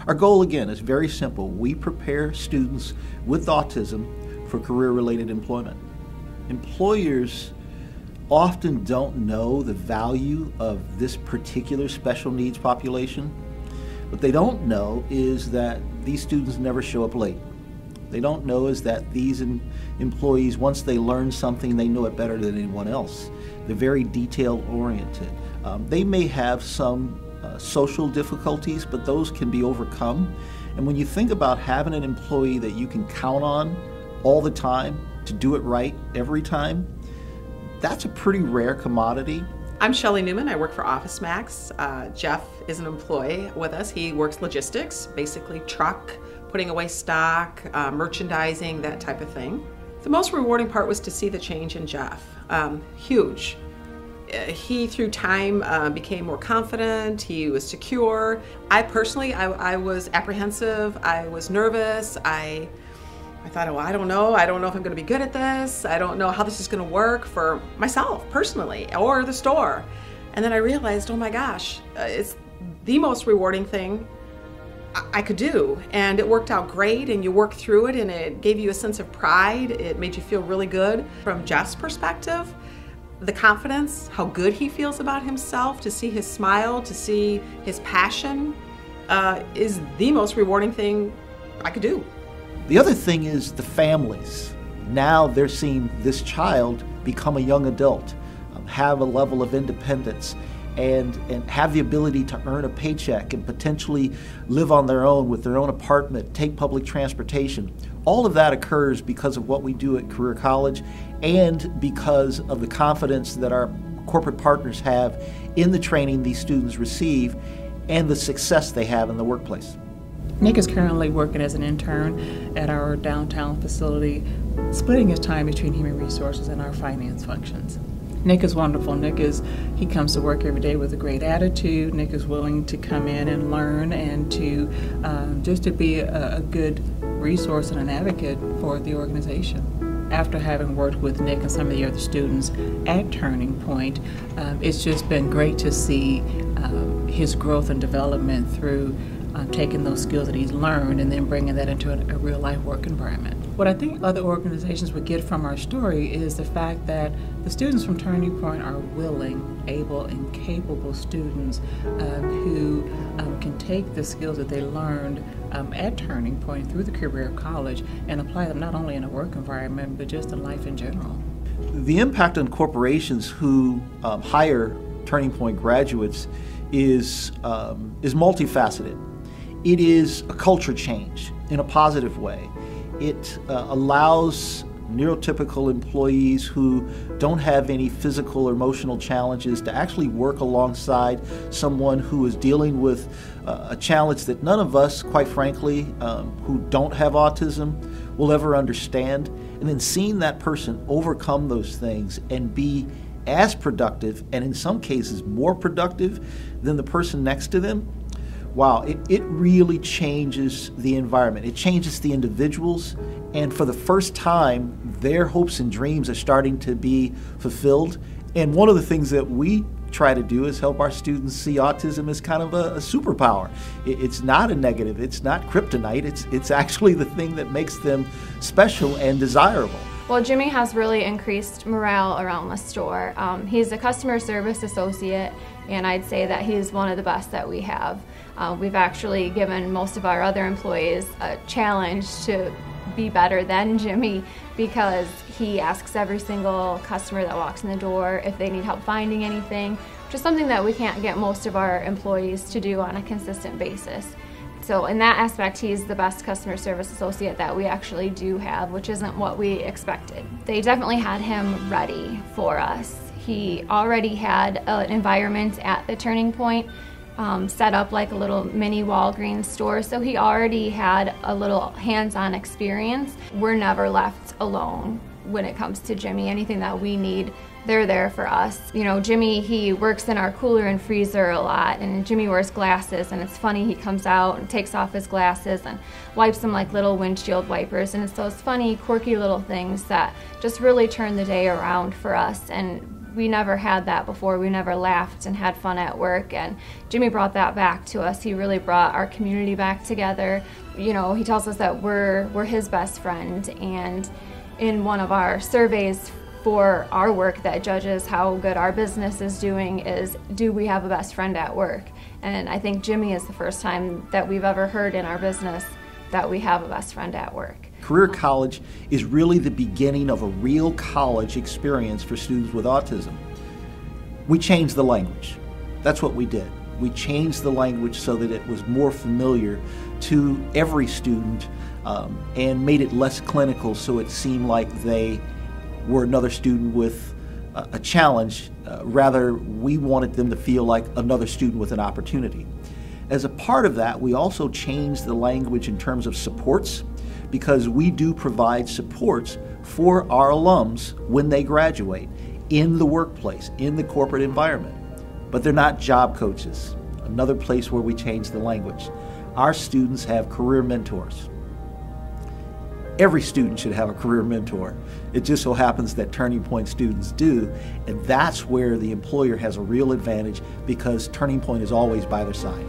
Our goal, again, is very simple. We prepare students with autism for career-related employment. Employers often don't know the value of this particular special needs population. What they don't know is that these students never show up late. They don't know is that these employees, once they learn something, they know it better than anyone else. They're very detail-oriented. They may have some social difficulties, but those can be overcome. And when you think about having an employee that you can count on all the time to do it right every time, that's a pretty rare commodity. I'm Shelley Newman. I work for OfficeMax. Jeff is an employee with us. He works logistics, basically truck, putting away stock, merchandising, that type of thing. The most rewarding part was to see the change in Jeff. Huge. He, through time, became more confident. He was secure. I personally, I was apprehensive. I was nervous. I thought, well, I don't know if I'm going to be good at this. I don't know how this is going to work for myself personally or the store. And then I realized, oh my gosh, it's the most rewarding thing I could do. And it worked out great, and you worked through it, and it gave you a sense of pride. It made you feel really good. From Jeff's perspective, the confidence, how good he feels about himself, to see his smile, to see his passion, is the most rewarding thing I could do. The other thing is the families. Now they're seeing this child become a young adult, have a level of independence, and have the ability to earn a paycheck and potentially live on their own with their own apartment, take public transportation. All of that occurs because of what we do at Career College and because of the confidence that our corporate partners have in the training these students receive and the success they have in the workplace. Nick is currently working as an intern at our downtown facility, splitting his time between human resources and our finance functions. Nick is wonderful. He comes to work every day with a great attitude. Nick is willing to come in and learn and to just to be a good resource and an advocate for the organization. After having worked with Nick and some of the other students at Turning Point, it's just been great to see his growth and development through taking those skills that he's learned and then bringing that into a real-life work environment. What I think other organizations would get from our story is the fact that the students from Turning Point are willing, able, and capable students who can take the skills that they learned at Turning Point through the Career College and apply them not only in a work environment, but just in life in general. The impact on corporations who hire Turning Point graduates is multifaceted. It is a culture change in a positive way. It allows neurotypical employees who don't have any physical or emotional challenges to actually work alongside someone who is dealing with a challenge that none of us, quite frankly, who don't have autism will ever understand. And then seeing that person overcome those things and be as productive, and in some cases more productive than the person next to them, wow, it really changes the environment. It changes the individuals, and for the first time, their hopes and dreams are starting to be fulfilled. And one of the things that we try to do is help our students see autism as kind of a superpower. It's not a negative, it's not kryptonite, it's actually the thing that makes them special and desirable. Well, Jimmy has really increased morale around the store. He's a customer service associate, and I'd say that he's one of the best that we have. We've actually given most of our other employees a challenge to be better than Jimmy, because he asks every single customer that walks in the door if they need help finding anything, which is something that we can't get most of our employees to do on a consistent basis. So in that aspect, he's the best customer service associate that we actually do have, which isn't what we expected. They definitely had him ready for us. He already had an environment at the Turning Point set up like a little mini Walgreens store, so he already had a little hands-on experience. We're never left alone when it comes to Jimmy. Anything that we need, they're there for us. You know, Jimmy, he works in our cooler and freezer a lot, and Jimmy wears glasses, and it's funny, he comes out and takes off his glasses and wipes them like little windshield wipers, and it's those funny, quirky little things that just really turn the day around for us and we never had that before. We never laughed and had fun at work, and Jimmy brought that back to us. He really brought our community back together. You know, he tells us that we're his best friend, and in one of our surveys for our work that judges how good our business is doing is, do we have a best friend at work? And I think Jimmy is the first time that we've ever heard in our business that we have a best friend at work. Career college is really the beginning of a real college experience for students with autism. We changed the language. That's what we did. We changed the language so that it was more familiar to every student and made it less clinical, so it seemed like they were another student with a challenge. Rather, we wanted them to feel like another student with an opportunity. As a part of that, we also changed the language in terms of supports, because we do provide supports for our alums when they graduate in the workplace, in the corporate environment. But they're not job coaches. Another place where we change the language. Our students have career mentors. Every student should have a career mentor. It just so happens that Turning Point students do, and that's where the employer has a real advantage, because Turning Point is always by their side.